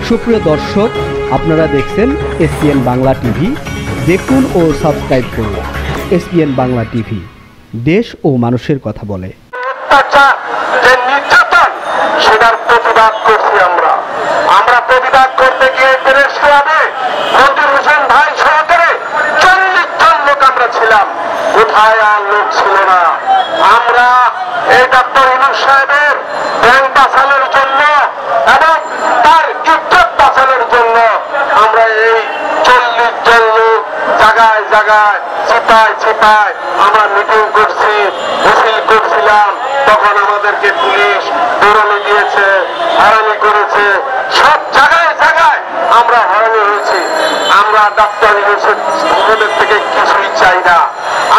সুপ্রিয় দর্শক, আপনারা দেখছেন এসপিএন বাংলা টিভি। দেখুন ও সাবস্ক্রাইব করুন এসপিএন বাংলা টিভি, দেশ ও মানুষের কথা বলে। সেটার প্রতিবাদ করছি আমরা প্রতিবাদ করতে গিয়ে প্রেস ক্লাবে মন্দির হোসেন ভাই সহকারে 40 জন লোক আমরা ছিলাম। কোথায় আর লোক ছিল না। আমরা এই ডক্টর ইউনূস সাহেবের ব্যাংক বাঁচানোর জন্য এবং তার ইজ্জত বাঁচানোর জন্য আমরা এই 40 জন লোক জায়গায় জায়গায় চিপায় আমরা মিটিং করছি, মিছিল করছিলাম। তখন আমাদেরকে পুলিশ দৌড়ানি দিয়েছে, হয়রানি করেছে, সব জায়গায় জায়গায় আমরা হয়রানি হয়েছি। আমরা ডক্টর ইউনূসের থেকে কিছুই চাই না।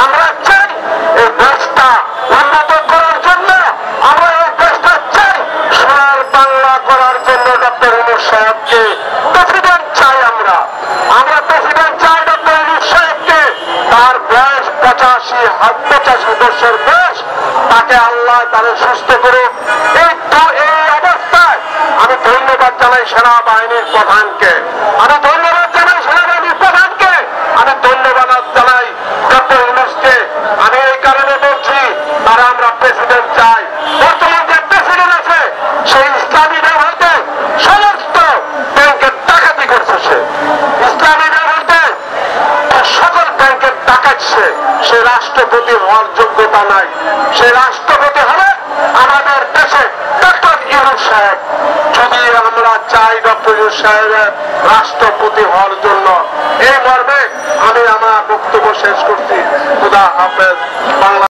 আমরা চাই এই দেশটা উন্নত করার জন্য, আমরা এই দেশটা চাই সোনার বাংলা করার জন্য। ডক্টর ইউনূস সাহেবকে প্রেসিডেন্ট চাই আমরা প্রেসিডেন্ট চাই ডক্টর ইউনূস সাহেবকে। তার বয়স 85 বছর বয়স, তাকে আল্লাহ তাদের সুস্থ করুক। এই অবস্থায় আমি ধন্যবাদ জানাই সেনাবাহিনীর প্রধানকে, আমি ধন্যবাদ জানাই ডক্টর ইউনূসকে। আমি এই কারণে বলছি, তারা আমরা প্রেসিডেন্ট চাই। বর্তমান যে প্রেসিডেন্ট আছে সেই ইসলামী ব্যবহারতে সমস্ত ব্যাংকের ডাকাতি করছে। ইসলামী ব্যবহারতে সকল ব্যাংকের ডাকাচ্ছে। সে রাষ্ট্রপতি হওয়ার যোগ্যতা নাই। সে রাষ্ট্রপতি হলে আমাদের দেশে ডক্টর ইউনূস সাহেব। যদি আমরা চাই ডক্টর ইউনূস সাহেবের রাষ্ট্রপতি হওয়ার জন্য, এই মর্মে আমি আমার বক্তব্য শেষ করছি। খুদা হাফেজ। বাংলা।